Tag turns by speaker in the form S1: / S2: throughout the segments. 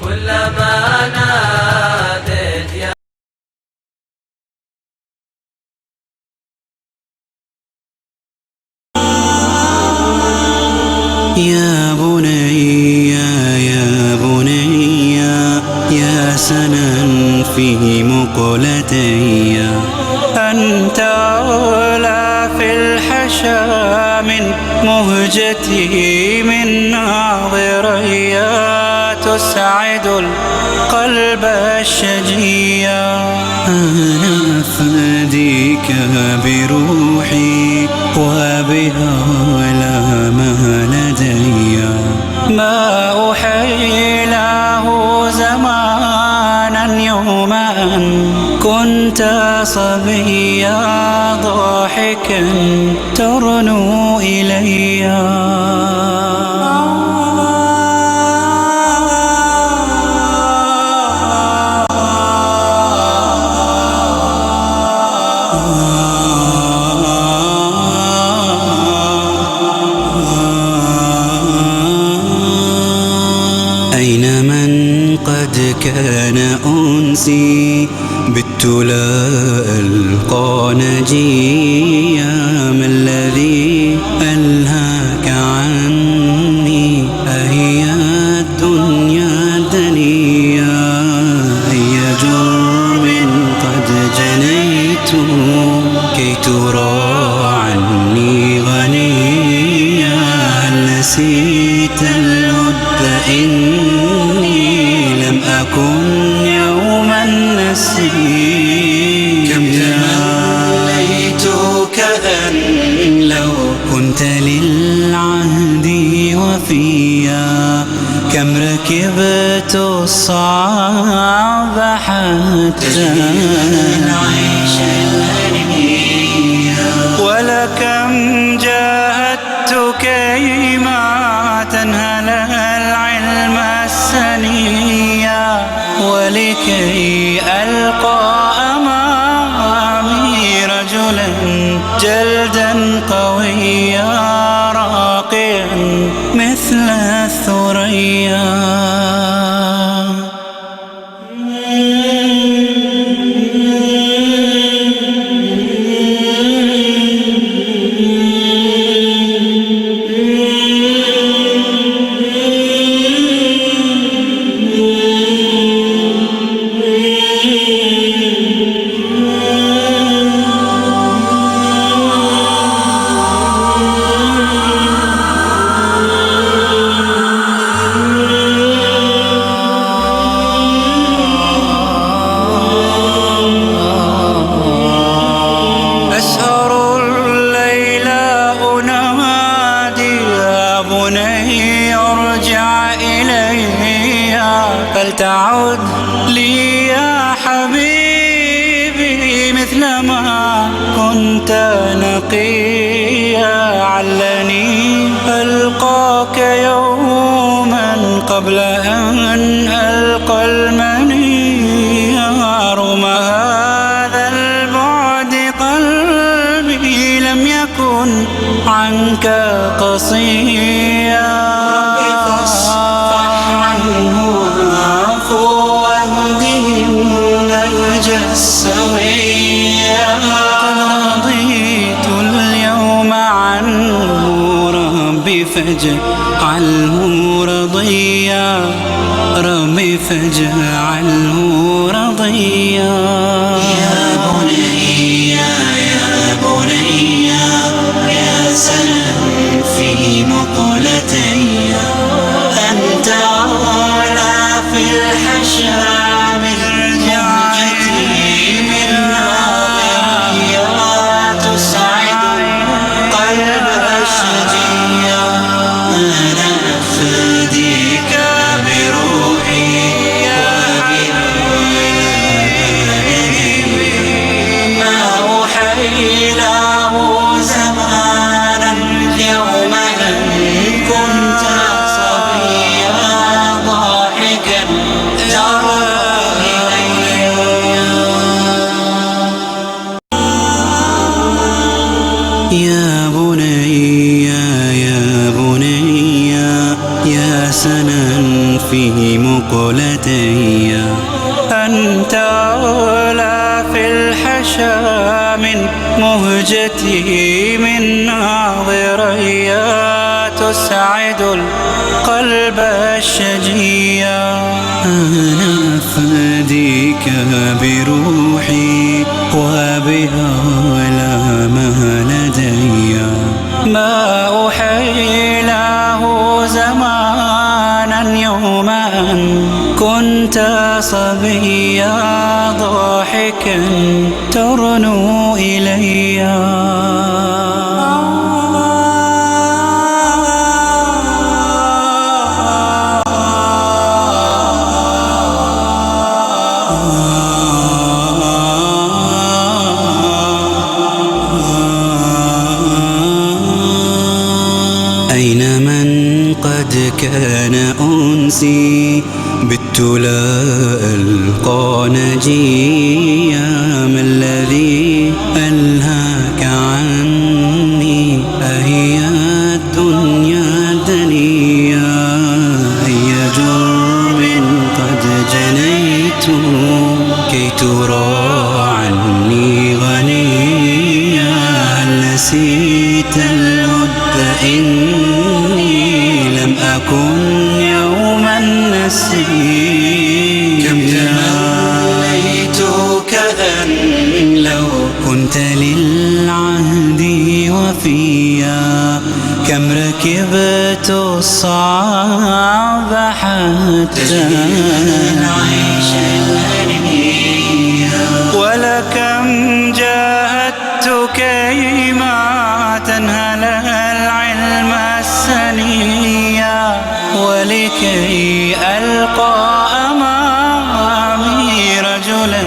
S1: كلما ناديت
S2: يا بني يا بني يا سنا في مقلتي، أنت أولى في الحشا من مهجتي من ناظري، تسعد القلب الشجيا. أنا أفديك بروحي وبها لا ما لدي، ما أحيله زمانا يوما كنت صبيا، ضاحكا ترنو إلي. أين من قد كان أنسي بت لا ألقى نجيا، ما الذي ألهاك عني أهي الدنيا الدنيا؟ أي جرم قد جنيت كي ترى عني غنيا؟ هل نسيت الود إني لم أكن يوما نسيا؟ كم تمنيت كأن لو كنت للعهد وفيا، كم ركبت الصعب حتى نعيش الهنية، ولكم جاهدت كيما تنهل العلم السنيا، ولكي ألقى أمامي رجلا جلدا قويا، راقيا مثل الثريا. ارجع إلي فلتعد لي يا حبيبي مثلما كنت نقيا، علني ألقاك يوما قبل أن ألقى المني، رغم هذا البعد قلبي لم يكن عنك قصيا. رضيت اليوم عنه ربي فاجعله رضيا، ربي فاجعله رضيا.
S3: يا بني يا بني يا سلام في مقلتي، أنت أعلى في الحشا من رجعتي من ناظري، تسعد قلب الشجية. أنا أفديك بروحي
S2: يا بني يا بني يا سنا في مقلتي، أنت أولى في الحشا من مهجتي من ناظري، تسعد القلب الشجيا. أنا أفديك بروحي وبها لا ما لدي، ما أحيله زمانا يوم أن كنت صبيا، ضاحكا ترنو إلي. أين من قد كان أنسي بت لا ألقى نجيا، ما الذي ألهاك عني أهي الدنيا دنيا، أي جرم قد جنيت كي ترى عني غنيا، هل نسيت الود إني لم أكن يوما نسيا، كم تمنيت كأن لو كنت للعهد وفيا، كم ركبت الصعب حتى نعيش الهنية، ولكم جاهدت كيما تنهل العلم السنيا، ولكي ألقى أمامي رجلا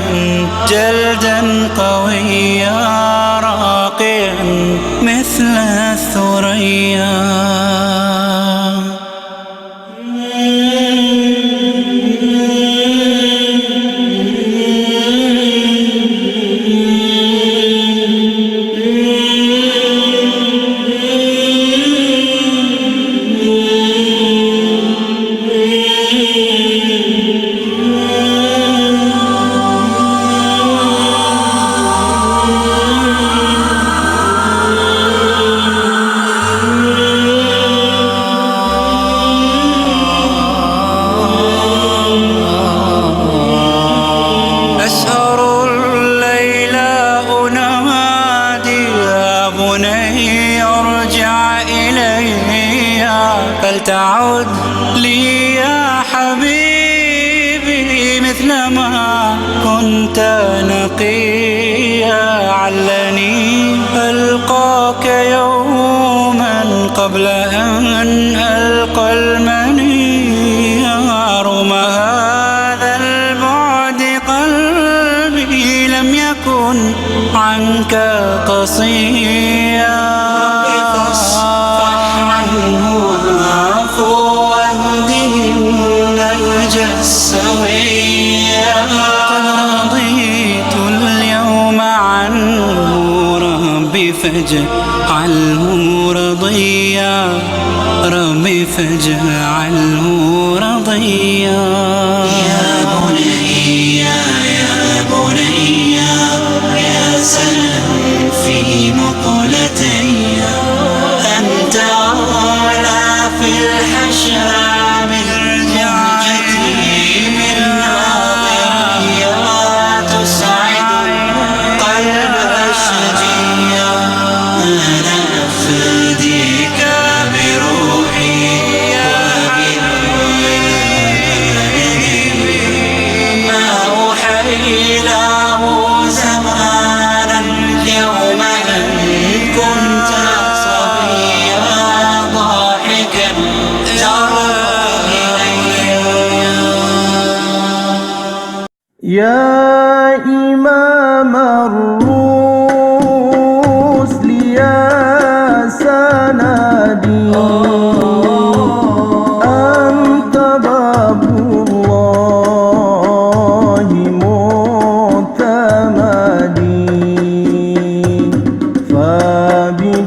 S2: جلدا قويا، راقيا مثل الثريا. فلتعد لي يا حبيبي مثلما كنت نقيا، علني ألقاك يوما قبل أن ألقى المني، رغم هذا البعد قلبي لم يكن عنك قصيا، رضيت اليوم عنه ربي فاجعله رضيا، ربي فاجعله رضيا.
S3: يا بني يا بني يا سلام في مقلتي، أنت أعلى في الحشا من
S4: يا إمام الرسل يا سندي، أنت باب الله معتمدي، فبما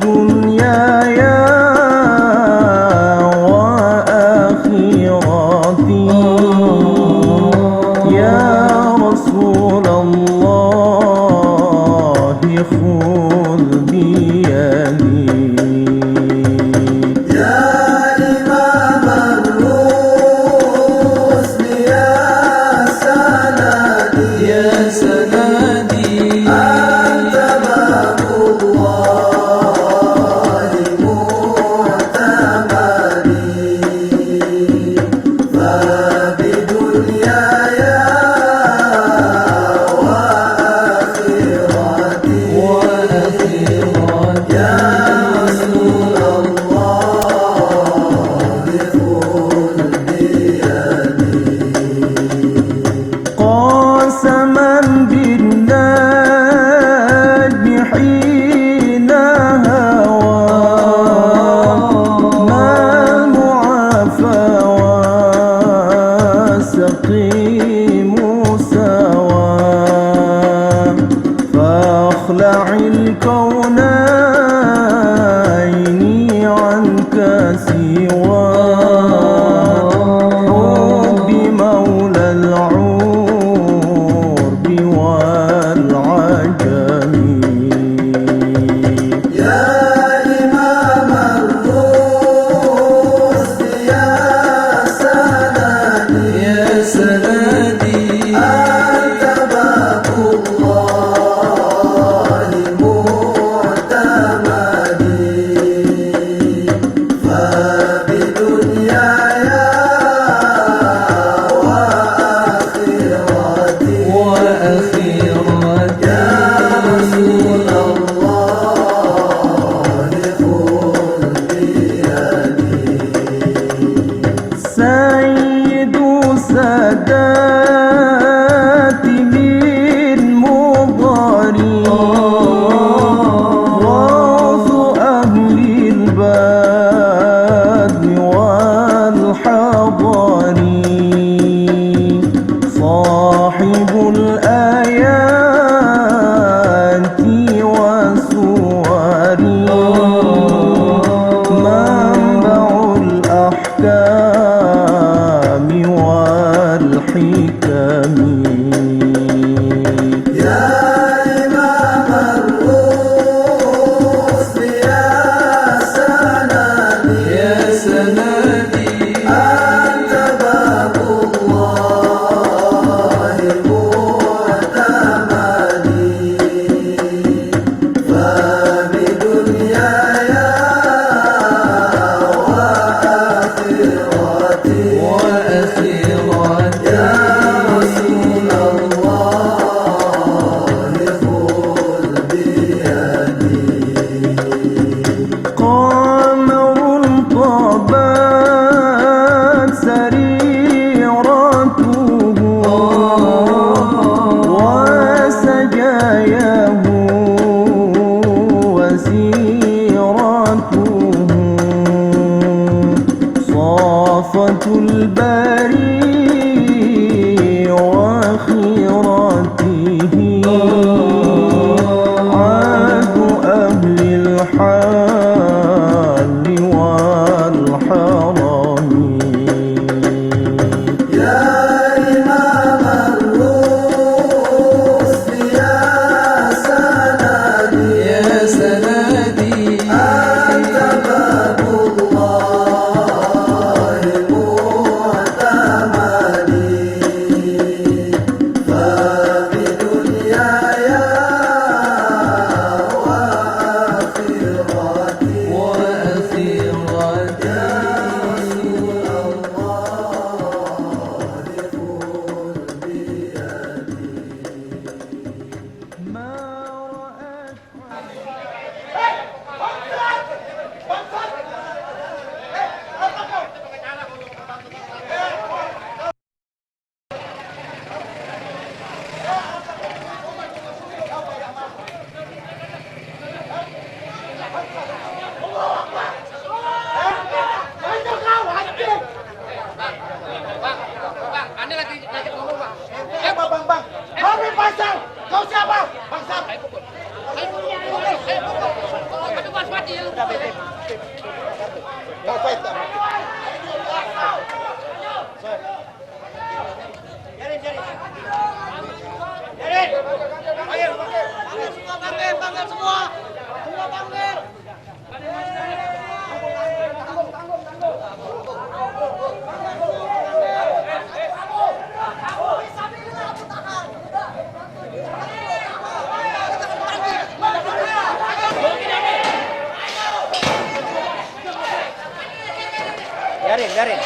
S5: Biarin.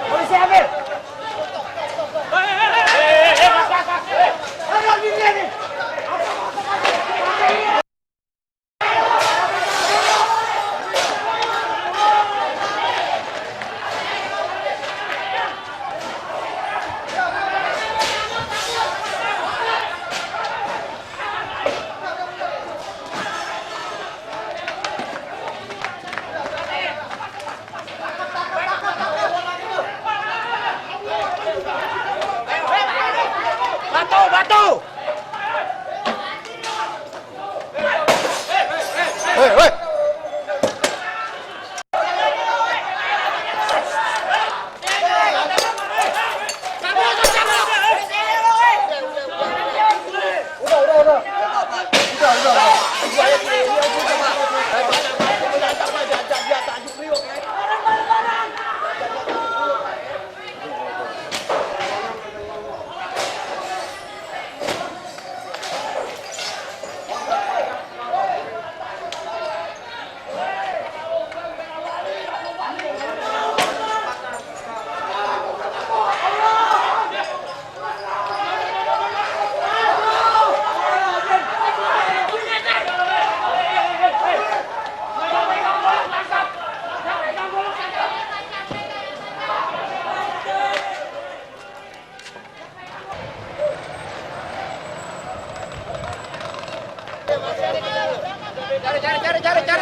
S5: Polisi ambil. Batu! Hei!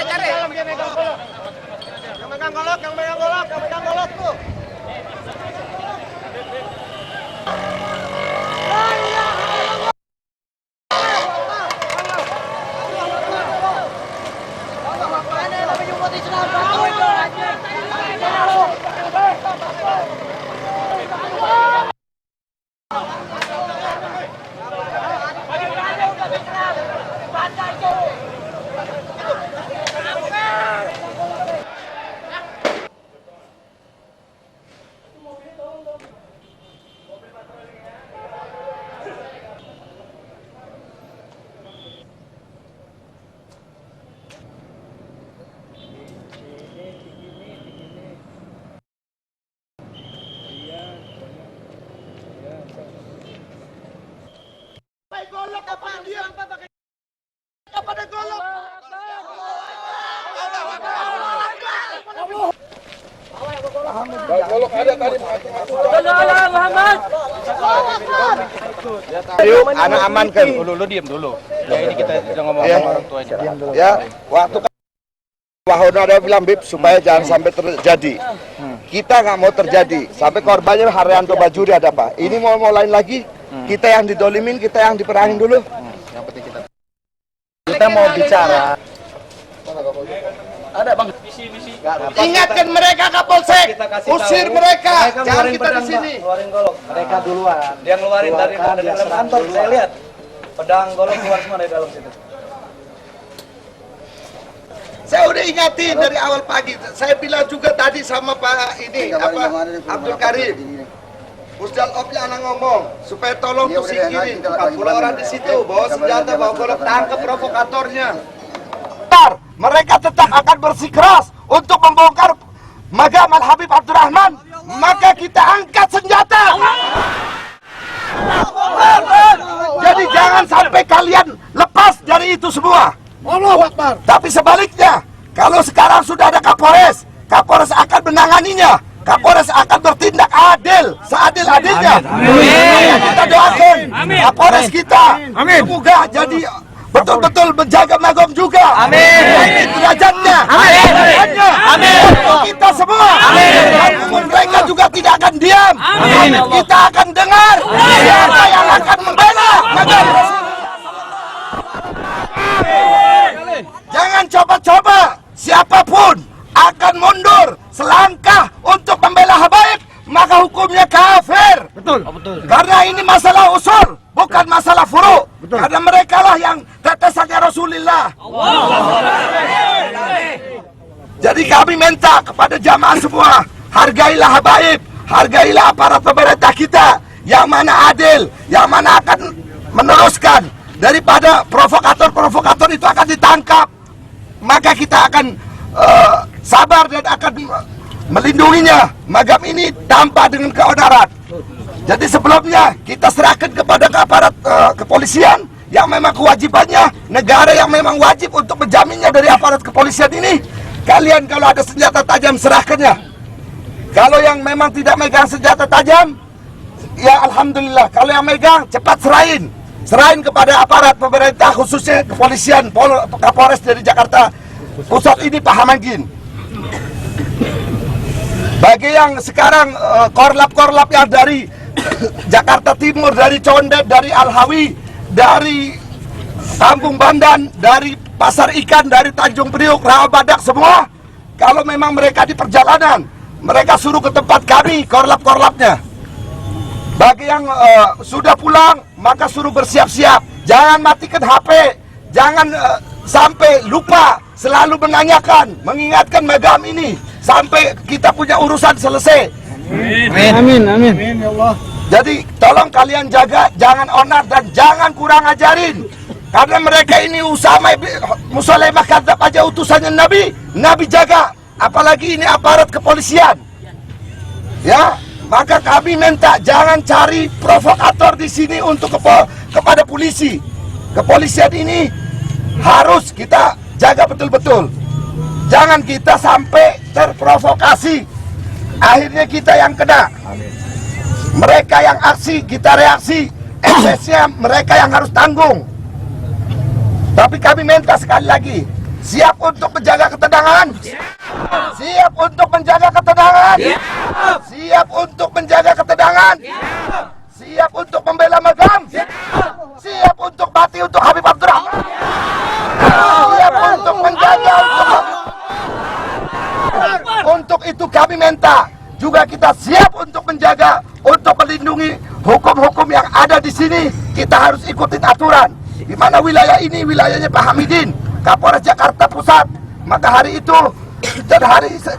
S5: Cari. Yang megang golok tuh. Golok apa dia? Apa ada golok? Golok ada tadi. Yuk, anak amankan. Lu diam dulu. Ya ini kita sudah ngomong sama orang tuanya. Ya, waktu Wahono ada bilang Bib supaya jangan sampai terjadi. Kita nggak mau terjadi. Sampai korbannya Haryanto Bajuri ada Pak. Ini mau lain lagi. Kita yang didolimin, kita yang diperangin dulu. Yang penting kita mau bicara. Ada Bang. Misi. Ingatkan mereka Kapolsek. Usir mereka. Jangan kita di sini.
S6: Keluarin golok. Mereka duluan.
S5: Dia ngeluarin dari dalam kantor. Saya lihat pedang golok keluar semua dari dalam situ.
S7: Saya udah ingatin dari awal pagi. Saya bilang juga tadi sama Pak ini Abdul Karim. Pusdal Opnya anak ngomong supaya tolong tuh singkirin 40 orang di situ bawa senjata, bawa golok, tangkap provokatornya. Mereka tetap akan bersikeras untuk membongkar makam Al Habib Abdurrahman, maka kita angkat senjata. Jadi jangan sampai kalian lepas dari itu semua. Tapi sebaliknya, kalau sekarang sudah ada Kapolres, Kapolres akan menanganinya. Kapolres akan bertindak adil, seadil-adilnya. Kita doakan Kapolres kita semoga jadi betul-betul menjaga Magom juga. Amin. Derajatnya. Amin. Amin. Untuk kita semua. Amin. Dan mereka juga tidak akan diam. Amin. Kita akan dengar siapa yang akan membela Magom. Jangan coba-coba siapapun akan mundur selangkah untuk membela Habaib, maka hukumnya kafir. Betul. Karena ini masalah usul, bukan masalah furu. Karena mereka lah yang tetesannya Rasulullah. Jadi kami minta kepada jamaah semua, hargailah Habaib, hargailah aparat pemerintah kita yang mana adil, yang mana akan meneruskan. Daripada provokator-provokator itu akan ditangkap, maka kita akan sabar dan akan melindunginya. Magam ini tanpa dengan keonaran. Jadi sebelumnya kita serahkan kepada aparat kepolisian yang memang kewajibannya, negara yang memang wajib untuk menjaminnya dari aparat kepolisian ini. Kalian kalau ada senjata tajam serahkannya. Kalau yang memang tidak megang senjata tajam, ya alhamdulillah. Kalau yang megang cepat serahin kepada aparat pemerintah, khususnya kepolisian, Kapolres dari Jakarta Pusat ini, Pak Hamangkin. Bagi yang sekarang korlap-korlap yang dari Jakarta Timur, dari Condet, dari Al-Hawi, dari Kampung Bandan, dari Pasar Ikan, dari Tanjung Priuk, Rawabadak, semua, kalau memang mereka di perjalanan, mereka suruh ke tempat kami, korlap-korlapnya. Bagi yang sudah pulang, maka suruh bersiap-siap. Jangan matikan HP, jangan sampai lupa, selalu menanyakan, mengingatkan Magam ini sampai kita punya urusan selesai.
S4: Amin. Amin. Ya Allah.
S7: Jadi tolong kalian jaga, jangan onar dan jangan kurang ajarin. Karena mereka ini Usama Musailamah kadzab aja utusannya Nabi jaga, apalagi ini aparat kepolisian. Ya, maka kami minta jangan cari provokator di sini untuk kepada polisi. Kepolisian ini harus kita jaga betul-betul. Jangan kita sampai terprovokasi. Akhirnya kita yang kena. Mereka yang aksi, kita reaksi. Eksesnya mereka yang harus tanggung. Tapi kami minta sekali lagi, siap untuk menjaga ketenangan. Siap untuk menjaga ketenangan. Siap untuk menjaga ketenangan. Siap untuk membela Magam. Siap untuk mati untuk Habib Abdurrahman. Siap untuk menjaga untuk itu kami minta juga kita siap untuk menjaga, untuk melindungi hukum-hukum yang ada di sini. Kita harus ikutin aturan. Di mana wilayah ini wilayahnya Pak Hamidin, Kapolres Jakarta Pusat. Maka hari itu dan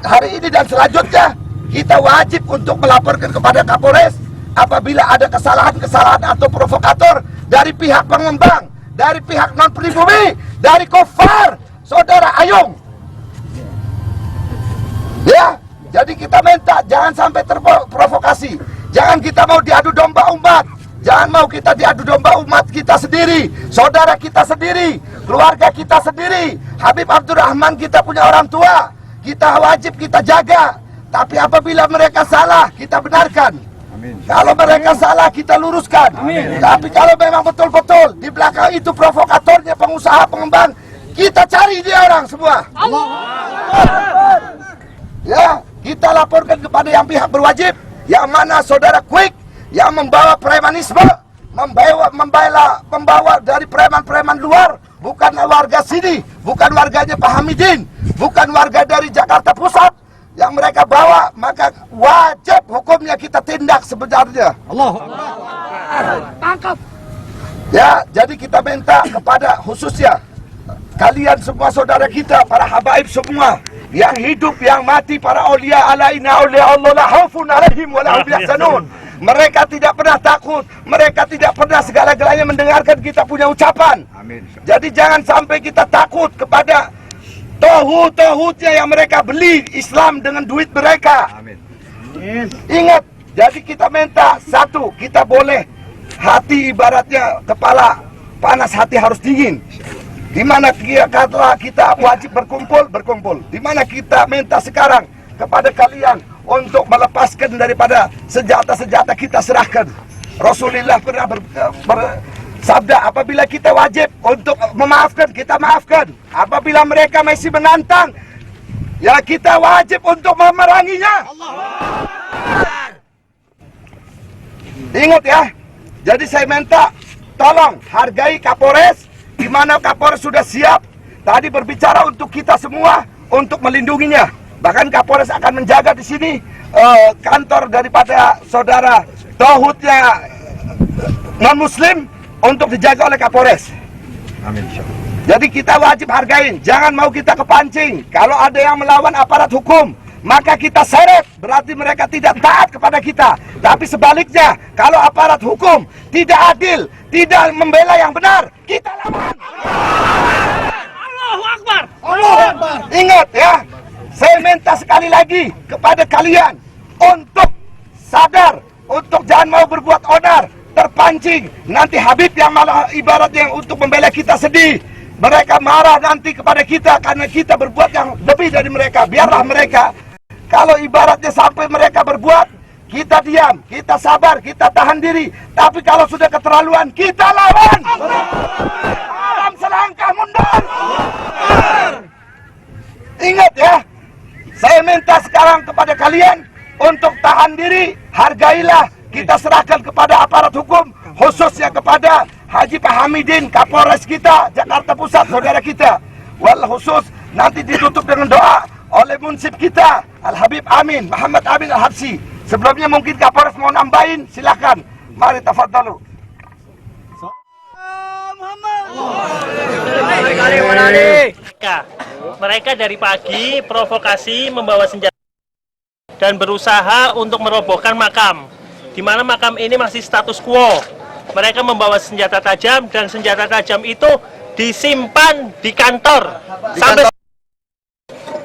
S7: hari ini dan selanjutnya kita wajib untuk melaporkan kepada Kapolres apabila ada kesalahan-kesalahan atau provokator dari pihak pengembang, dari pihak non pribumi, dari kufar, saudara Ayung. Ya, jadi kita minta jangan sampai terprovokasi. Jangan kita mau diadu domba umat. Jangan mau kita diadu domba umat kita sendiri, saudara kita sendiri, keluarga kita sendiri. Habib Abdurrahman kita punya orang tua, kita wajib kita jaga. Tapi apabila mereka salah, kita benarkan. Amin. Kalau mereka salah, kita luruskan. Amin. Tapi kalau memang betul-betul di belakang itu provokatornya, pengusaha, pengembang, kita cari dia orang semua. Allah. Ya, kita laporkan kepada yang pihak berwajib, yang mana saudara Quick yang membawa premanisme, membawa dari preman-preman luar, bukan warga sini, bukan warganya Pak Hamidin, bukan warga dari Jakarta Pusat yang mereka bawa, maka wajib hukumnya kita tindak sebenarnya. Allah. Tangkap. Ya, jadi kita minta kepada khususnya kalian semua saudara kita, para habaib semua, yang hidup, yang mati, para aulia alaina aulia Allah la khaufun alaihim wa la hum yahzanun. Mereka tidak pernah takut, mereka tidak pernah segala-galanya mendengarkan kita punya ucapan. Amin. Jadi jangan sampai kita takut kepada tohut-tohutnya yang mereka beli Islam dengan duit mereka. Amin. Ingat, jadi kita minta satu, kita boleh hati ibaratnya kepala panas, hati harus dingin. Di mana kita wajib berkumpul. Di mana kita minta sekarang kepada kalian untuk melepaskan daripada senjata-senjata kita serahkan. Rasulullah pernah sabda, apabila kita wajib untuk memaafkan, kita maafkan. Apabila mereka masih menantang, ya kita wajib untuk memeranginya. Ingat ya. Jadi saya minta tolong hargai Kapolres, di mana Kapolres sudah siap tadi berbicara untuk kita semua untuk melindunginya. Bahkan Kapolres akan menjaga di sini kantor daripada saudara tauhidnya non-muslim untuk dijaga oleh Kapolres.
S5: Amin.
S7: Jadi kita wajib hargain, jangan mau kita kepancing. Kalau ada yang melawan aparat hukum, maka kita seret, berarti mereka tidak taat kepada kita. Tapi sebaliknya, kalau aparat hukum tidak adil, tidak membela yang benar, kita lawan.
S1: Allahu Akbar.
S7: Allah Akbar. Ingat ya, saya minta sekali lagi kepada kalian untuk sadar, untuk jangan mau berbuat onar, terpancing. Nanti Habib yang malah ibarat yang untuk membela kita sedih. Mereka marah nanti kepada kita karena kita berbuat yang lebih dari mereka. Biarlah mereka. Kalau ibaratnya sampai mereka berbuat, kita diam, kita sabar, kita tahan diri. Tapi kalau sudah keterlaluan, kita lawan. Alam selangkah mundur. Ingat ya, saya minta sekarang kepada kalian untuk tahan diri, hargailah. Kita serahkan kepada aparat hukum, khususnya kepada Haji Pak Hamidin, Kapolres kita, Jakarta Pusat, saudara kita. Wal khusus nanti ditutup dengan doa oleh munsib kita, Al-Habib Amin, Muhammad Amin Al-Habsyi. Sebelumnya mungkin Kapolres mau nambahin, silakan. Mari tafadhalu.
S8: Mereka dari pagi provokasi membawa senjata dan berusaha untuk merobohkan makam, di mana makam ini masih status quo. Mereka membawa senjata tajam dan senjata tajam itu disimpan di kantor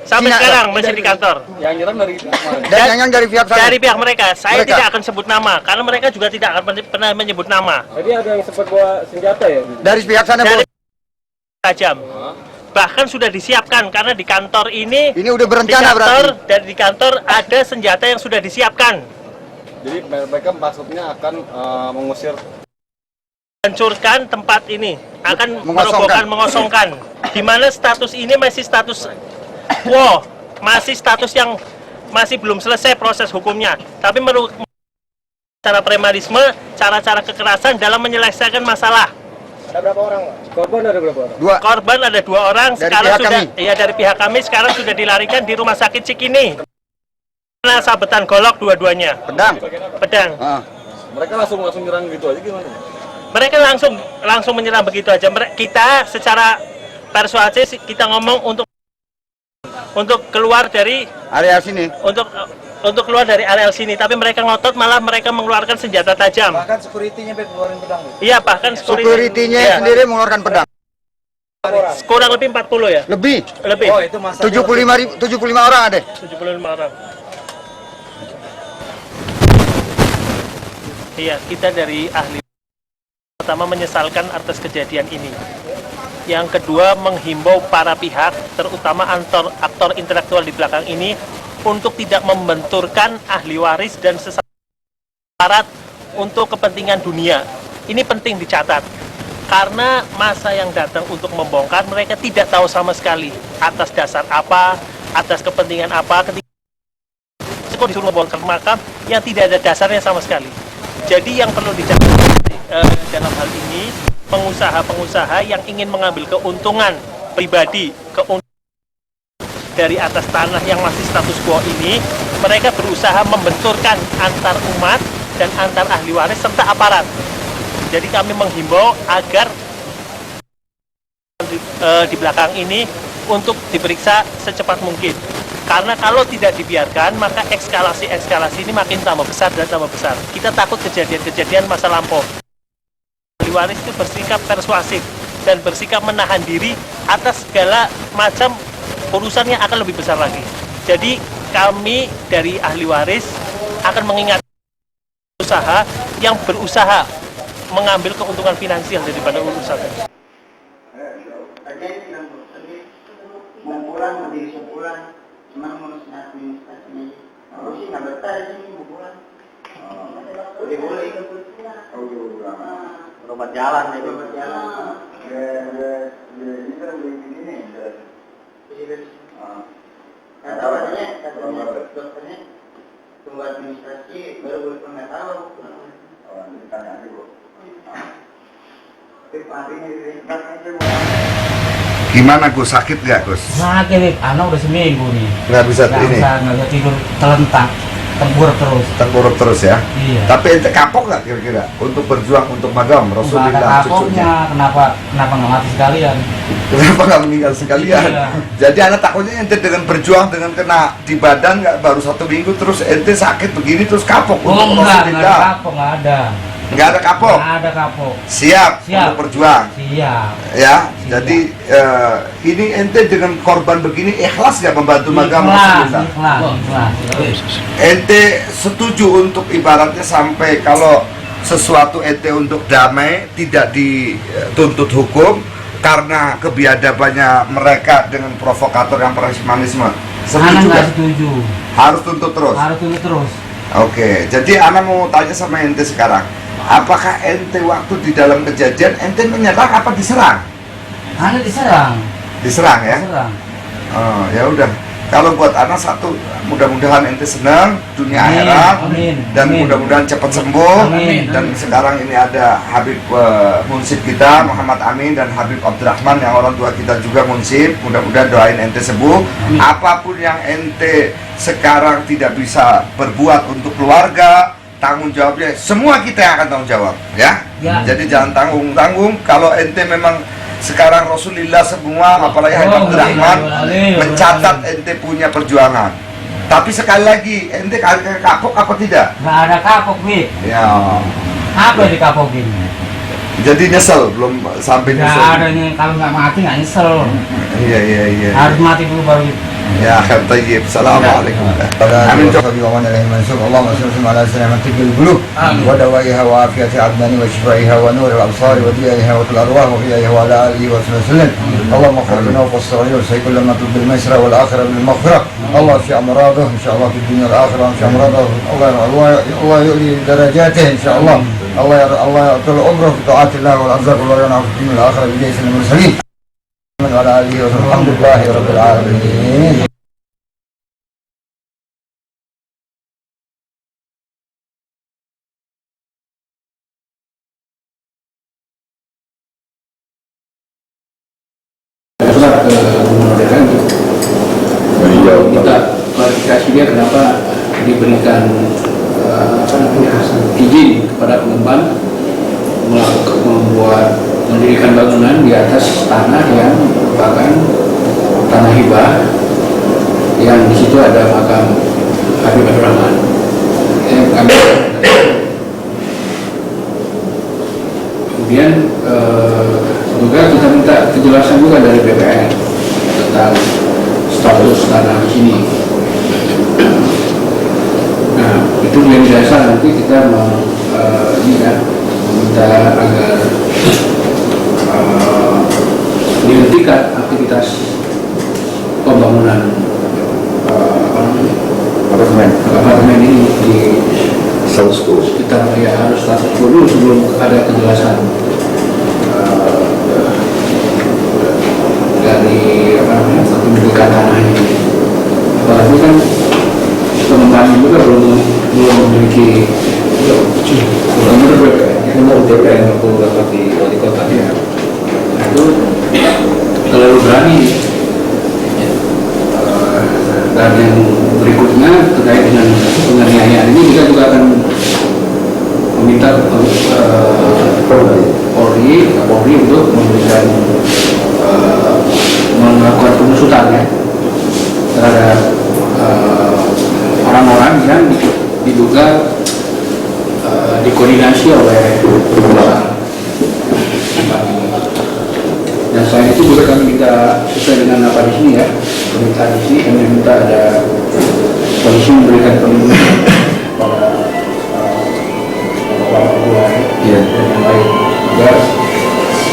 S8: sampai sekarang masih di kantor.
S5: Yang nyerang dari kita.
S8: Dan
S5: yang dari pihak
S8: dari pihak mereka. Saya tidak akan sebut nama karena mereka juga tidak akan pernah menyebut nama.
S4: Jadi ada yang sempat bawa senjata ya?
S5: Dari pihak sana,
S8: Dari tajam. Bahkan sudah disiapkan karena di kantor ini
S5: udah
S8: di
S5: berencana
S8: kantor, dan di kantor ada senjata yang sudah disiapkan.
S9: Jadi mereka maksudnya akan mengusir,
S8: Hancurkan tempat ini, akan merobohkan, mengosongkan. Di mana status ini masih status quo, masih status yang masih belum selesai proses hukumnya. Tapi menurut cara premanisme, cara-cara kekerasan dalam menyelesaikan masalah.
S4: Ada berapa orang? Korban ada berapa orang?
S5: Dua.
S8: Korban ada 2 orang.
S5: Dari
S8: Sekarang
S5: pihak
S8: sudah,
S5: kami.
S8: ya dari pihak kami sekarang sudah dilarikan di rumah sakit Cikini. Karena sabetan golok dua-duanya. Pedang.
S9: mereka langsung nyerang gitu aja gimana?
S8: Mereka langsung menyerang begitu aja. Kita secara persuasif kita ngomong untuk keluar dari
S5: Area sini.
S8: untuk keluar dari area sini, tapi mereka ngotot, malah mereka mengeluarkan senjata tajam.
S6: Bahkan security-nya ngeluarin pedang.
S8: Iya, bahkan
S5: Security-nya
S8: iya,
S5: sendiri mengeluarkan pedang.
S8: kurang lebih 40 ya?
S5: Lebih.
S6: Oh, itu masa
S5: 75 orang ada.
S8: 75 orang. Iya, kita dari ahli pertama menyesalkan atas kejadian ini. Yang kedua, menghimbau para pihak, terutama aktor intelektual di belakang ini, untuk tidak membenturkan ahli waris dan sesama aparat untuk kepentingan dunia. Ini penting dicatat. Karena masa yang datang untuk membongkar, mereka tidak tahu sama sekali atas dasar apa, atas kepentingan apa, ketika disuruh membongkar makam yang tidak ada dasarnya sama sekali. Jadi yang perlu dicatat dalam hal ini, pengusaha-pengusaha yang ingin mengambil keuntungan pribadi, dari atas tanah yang masih status quo ini, mereka berusaha membenturkan antar umat dan antar ahli waris serta aparat. Jadi kami menghimbau agar di belakang ini untuk diperiksa secepat mungkin. Karena kalau tidak dibiarkan, maka eskalasi ini makin tambah besar dan tambah besar. Kita takut kejadian-kejadian masa lampau. Ahli waris itu bersikap persuasif dan bersikap menahan diri atas segala macam urusan yang akan lebih besar lagi. Jadi kami dari ahli waris akan mengingat usaha yang berusaha mengambil keuntungan finansial daripada urusan ini.
S10: obat jalan itu. Kata dokternya tunggu administrasi baru boleh tahu. Ditanya dulu.
S5: Gimana Gus, sakit nggak Gus?
S11: Sakit, anak udah seminggu nih.
S5: Nggak bisa ini?
S11: Nggak bisa tidur, terlentang,
S5: tengkurap terus ya?
S11: Iya.
S5: Tapi ente kapok nggak kira-kira untuk berjuang untuk magam Rasulullah cucunya?
S11: Kenapa nggak mati sekalian?
S5: Kenapa nggak meninggal sekalian? Iya. Jadi anak takutnya ente dengan berjuang dengan kena di badan nggak baru 1 minggu terus ente sakit begini terus kapok untuk
S11: Rasulullah. Nggak ada kapok, nggak ada.
S5: Nggak ada kapok?
S11: Nggak ada kapok.
S5: Siap untuk berjuang?
S11: Siap.
S5: Ya, jadi ini ente dengan korban begini ikhlas nggak membantu magam Rasulullah?
S11: Ikhlas.
S5: Ente setuju untuk ibaratnya sampai kalau sesuatu ente untuk damai tidak dituntut hukum karena kebiadabannya mereka dengan provokator yang pragmatisme? Setuju nggak?
S11: Setuju.
S5: Harus tuntut terus?
S11: Harus tuntut terus.
S5: Oke, jadi anak mau tanya sama ente sekarang, apakah ente waktu di dalam kejadian ente menyerang apa diserang?
S11: Anak diserang.
S5: Diserang ya?
S11: Diserang.
S5: Oh, ya udah. Kalau buat anak satu, mudah-mudahan ente senang dunia akhirat dan mudah-mudahan cepat sembuh.
S11: Amin.
S5: Dan sekarang ini ada Habib Munsib kita Muhammad Amin dan Habib Abdurrahman yang orang tua kita juga Munsib. Mudah-mudahan doain ente sembuh.
S11: Amin.
S5: Apapun yang ente sekarang tidak bisa berbuat untuk keluarga, tanggung jawabnya semua kita yang akan tanggung jawab ya. Jadi jangan tanggung-tanggung. Kalau ente memang sekarang Rasulullah semua apalagi Habib Abdurrahman mencatat ente punya perjuangan. Tapi sekali lagi ente kapok apa tidak?
S11: Nggak ada kapok, Bib.
S5: Ya.
S11: Apa yang dikapokin?
S5: Jadi nyesel belum sampai nyesel.
S11: Nggak ada nih, kalau nggak mati nggak nyesel.
S5: Iya.
S11: Harus mati dulu baru.
S5: Ya, khair tayyib. Assalamualaikum.
S10: Amin. اللهم صل على سلامة القلوب ودوائها وعافية الأبدان وشفائها ونور الأبصار وضيائها والأرواح وحيائها وعلى آله وصحبه وسلم. اللهم اغفر لنا وفسر وسيء كل ما تطلب بالميسرة والآخرة بالمغفرة. الله في أمراضه إن شاء الله في الدنيا والآخرة إن شاء أمراضه الله يؤلي درجاته إن شاء الله. الله يطول عمره في طاعة الله والأرزاق والله ينعم في الدنيا والآخرة بجاه سيدنا المرسلين. وعلى آله وصحبه الحمد لله رب العالمين.
S12: Kita klarifikasi dia kenapa diberikan izin kepada pengembang mendirikan bangunan di atas tanah yang merupakan tanah hibah yang di situ ada makam Habib Abdurrahman. Kemudian juga kita minta kejelasan juga dari BPN tentang status tanah di sini. Nah, itu yang dasar nanti kita meminta agar dihentikan aktivitas pembangunan apartemen ini di sekitar ya harus status quo dulu sebelum ada kejelasan dari kepemilikan tanah ini. Apalagi kan pengembang juga belum memiliki nomor DPR waktu dapat di wali kota ya. Nah, itu terlalu berani. Dan yang berikutnya terkait dengan penganiayaan ini kita juga akan meminta Polri untuk memberikan melakukan pengusutan ya terhadap orang-orang yang diduga dikoordinasi oleh perusahaan. Dan selain itu juga kami minta sesuai dengan apa di sini ya, permintaan di sini kami minta ada polisi memberikan perlindungan pada orang tua dan yang lain agar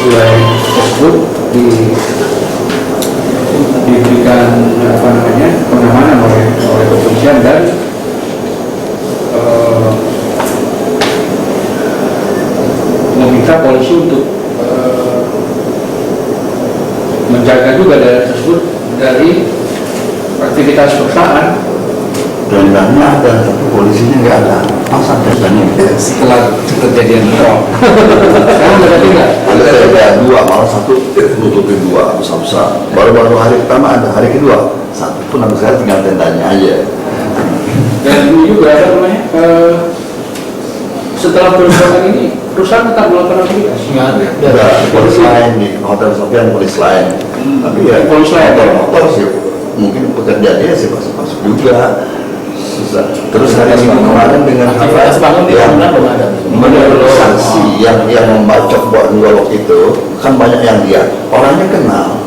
S12: wilayah tersebut diberikan pengamanan oleh kepolisian dan meminta meminta polisi untuk menjaga juga daerah tersebut dari aktivitas perusahaan.
S10: Dandannya ada, tapi polisinya nggak ada. Masa dandannya?
S12: Setelah kejadian roh. Sekarang ada tiga.
S10: Ada dua, malah satu nutupin dua besar-besar. Baru-baru hari pertama ada, hari kedua satu pun sampai sekarang tinggal tendanya aja.
S12: Dan ini juga ada namanya setelah perusahaan ini perusahaan tetap melakukan aktivitas.
S10: Ada polis lain di Hotel Sofian, polis lain. Tapi ya
S12: polis lain
S10: motor sih mungkin pekerjaan dia sih masuk juga. Susah. Terus hari Minggu kemarin dengan
S12: aktivitas bangun di mana belum ada.
S10: Menurut saksi yang membacok buat golok itu kan banyak yang lihat, orangnya kenal.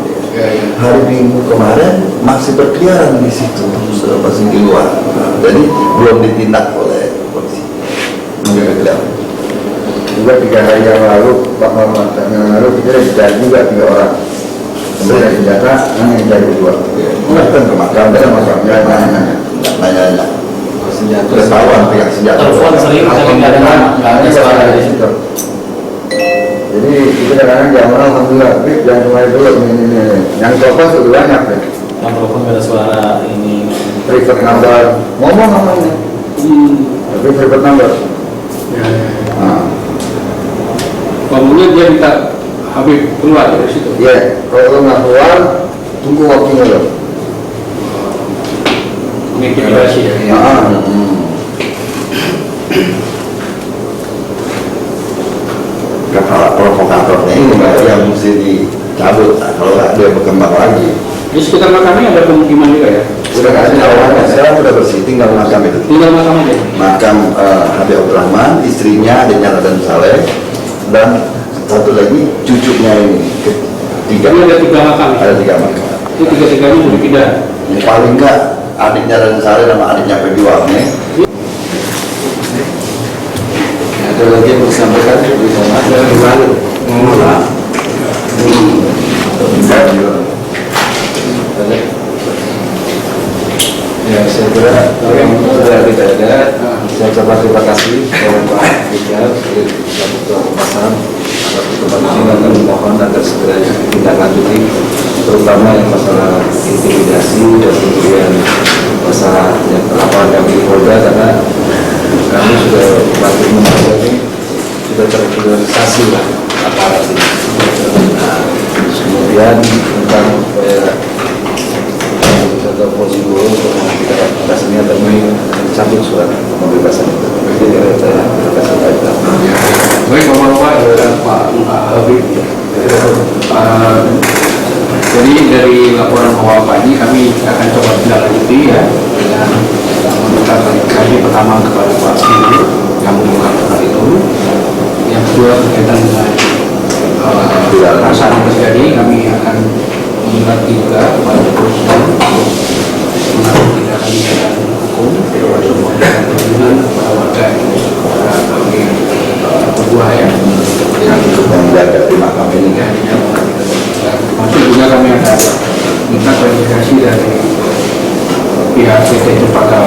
S10: Hari Minggu kemarin masih berkeliaran di situ, masih di luar. Jadi belum ditindak oleh polisi.
S13: Juga 3 hari yang lalu, Pak Muhammad, yang lalu kita dicari juga 3 orang. Kemudian senjata, yang dari 2. Bukan ke makam, dan makamnya nanya-nanya.
S10: Senjata. Ketahuan pegang senjata.
S12: Telepon sering, tapi nggak ada suara dari situ.
S13: Jadi kita kadang-kadang jamaah alhamdulillah, tapi jangan kemarin dulu ini. Yang telepon sudah banyak deh.
S12: Yang telepon nggak ada suara ini.
S13: Private number, ngomong namanya. Tapi private number.
S12: Kemudian dia minta Habib keluar dari situ.
S13: Iya, kalau nggak keluar, tunggu waktunya loh.
S12: Intimidasi ya.
S10: Kepala provokatornya ini yang mesti dicabut. Kalau nggak dia berkembang lagi.
S12: Di sekitar makamnya ada pemukiman juga ya?
S10: Sudah kasih tawaran, sekarang sudah bersih, tinggal makam itu.
S12: Tinggal makam aja?
S10: Makam Habib Abdurrahman, istrinya adiknya Raden Saleh, dan satu lagi cucunya ini. Tiga.
S12: Ini ada 3 makam?
S10: Ada 3 makam.
S12: Itu 3-3-nya mau dipindah?
S10: Paling enggak adiknya Raden Saleh sama adiknya Pejuangnya.
S12: Ada lagi yang disampaikan di sana? Ada yang lalu?
S13: Ya, saya kira yang sudah tidak ada, saya ucapkan terima kasih kepada Pak Rijal sebagai Ketua Pemasaran atas kesempatan ini dan mohon agar segera ditindaklanjuti, terutama yang masalah intimidasi dan kemudian masalah yang terlaporan kami di Polda, karena kami sudah bantu membaca ini sudah terregularisasi lah aparat ini. Nah, kemudian tentang atau polisi guru untuk kita rasanya kami cabut surat pembebasan itu. Terima kasih banyak.
S12: Baik, Bapak-Bapak, Pak Habib. Jadi dari laporan Bapak ini kami akan coba tindak-lanjuti ya dengan meminta kali pertama kepada Pak Guru yang mengungkapkan hal itu. Yang kedua berkaitan dengan perasaan yang terjadi, kami akan meminta juga kepada Presiden mengambil tindakan hukum termasuk memberikan perlindungan kepada warga kami berdua ya yang
S10: menjaga di makam ini.
S12: Termasuk juga kami akan minta klarifikasi dari pihak PT Cempaka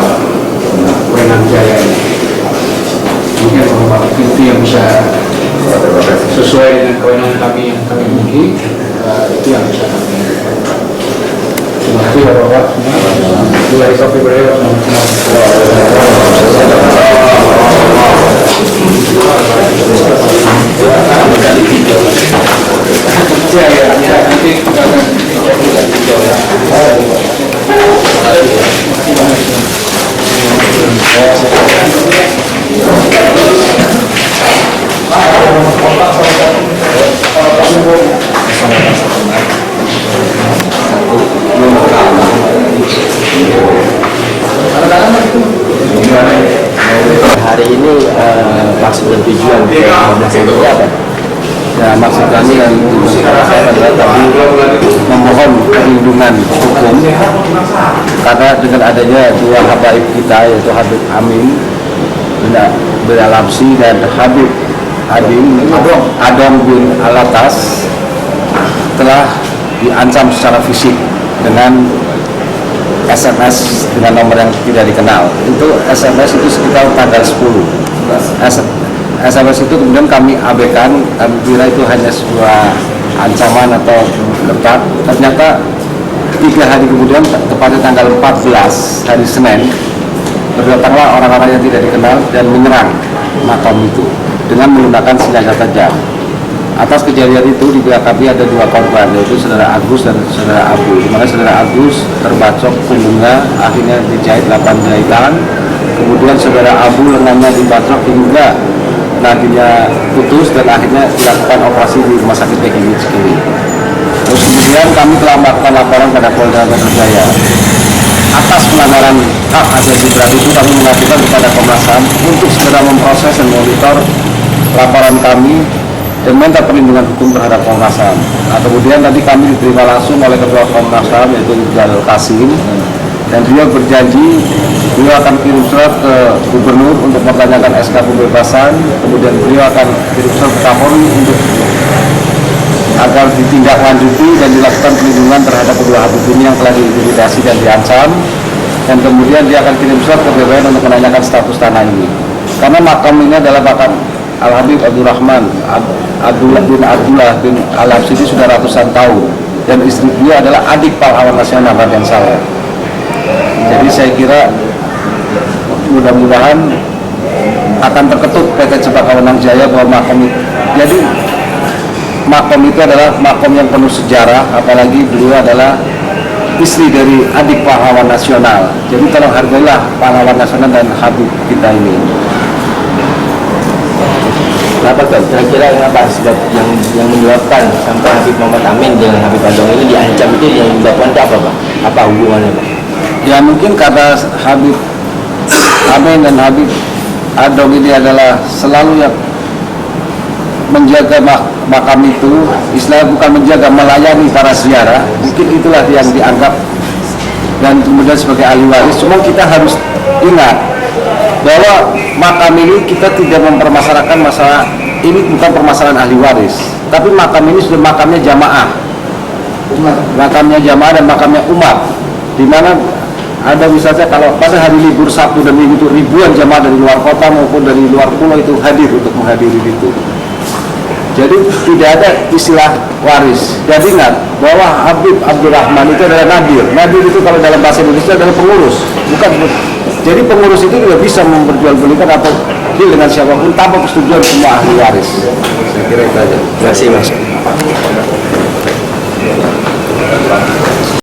S12: Wenang Jaya ini. Mungkin Bapak itu yang bisa sesuai dengan kewenangan kami yang kami miliki, itu yang bisa kami. Terima kasih Bapak-Bapak semua. Dari Sofi Beliau.
S14: Hari ini maksud dan tujuan ini apa? Ya, maksud kami dan saya adalah tadi memohon perlindungan hukum karena dengan adanya 2 habaib kita yaitu Habib Amin bin Al-Absi dan Habib Adong bin Alatas telah diancam secara fisik dengan SMS dengan nomor yang tidak dikenal. Itu SMS itu sekitar tanggal 10. SMS itu kemudian kami abaikan, kami kira itu hanya sebuah ancaman atau ketat. Ternyata 3 hari kemudian, tepatnya tanggal 14 hari Senin, berdatanglah orang-orang yang tidak dikenal dan menyerang makam itu dengan menggunakan senjata tajam. Atas kejadian itu di pihak kami ada 2 korban, yaitu saudara Agus dan saudara Abu. Di mana saudara Agus terbacok punggungnya, akhirnya dijahit 8 jahitan. Kemudian saudara Abu lengannya dibacok hingga nadinya putus dan akhirnya dilakukan operasi di Rumah Sakit PGRI Cikini. Terus kemudian kami telah melakukan laporan pada Polda Metro Jaya. Atas pelanggaran hak asasi berat itu kami mengajukan kepada Komnas HAM untuk segera memproses dan monitor laporan kami dan minta perlindungan hukum terhadap Komnas HAM. Nah, kemudian tadi kami diterima langsung oleh Ketua Komnas HAM yaitu Jalil Kasim, dan beliau berjanji beliau akan kirim surat ke Gubernur untuk mempertanyakan SK pembebasan. Kemudian beliau akan kirim surat ke Kapolri untuk agar ditindaklanjuti dan dilakukan perlindungan terhadap kedua Habib ini yang telah diintimidasi dan diancam. Dan kemudian dia akan kirim surat ke BPN untuk menanyakan status tanah ini, karena makam ini adalah makam Al-Habib Abdurrahman Abdullah bin Al-Habsidi sudah ratusan tahun, dan istri beliau adalah adik pahlawan nasional Raden Saleh. Jadi saya kira mudah-mudahan akan terketuk PT Cempaka Wenang Jaya bahwa makam itu, jadi makam itu adalah makam yang penuh sejarah, apalagi beliau adalah istri dari adik pahlawan nasional. Jadi tolong hargailah pahlawan nasional dan Habib kita ini.
S15: Kenapa Pak? Kira-kira apa sebab yang menyebabkan sampai Habib Muhammad Amin dengan Habib Adong ini diancam itu yang menyebabkan apa Pak? Apa hubungannya Pak?
S14: Ya mungkin karena Habib Amin dan Habib Adong ini adalah selalu yang menjaga makam itu, istilahnya bukan menjaga, melayani para ziarah. Mungkin itulah yang dianggap dan kemudian sebagai ahli waris. Cuma kita harus ingat bahwa makam ini kita tidak mempermasalahkan masalah ini, bukan permasalahan ahli waris, tapi makam ini sudah makamnya jamaah, makamnya jamaah dan makamnya umat, di mana ada misalnya kalau pada hari libur Sabtu dan Minggu itu ribuan jamaah dari luar kota maupun dari luar pulau itu hadir untuk menghadiri itu. Jadi tidak ada istilah waris. Dan ingat bahwa Habib Abdurrahman itu adalah nadir. Nadir itu kalau dalam bahasa Indonesia adalah pengurus, bukan. Jadi pengurus itu juga bisa memperjualbelikan atau deal dengan siapapun tanpa persetujuan semua ahli waris. Saya kira itu aja.
S15: Terima kasih Mas.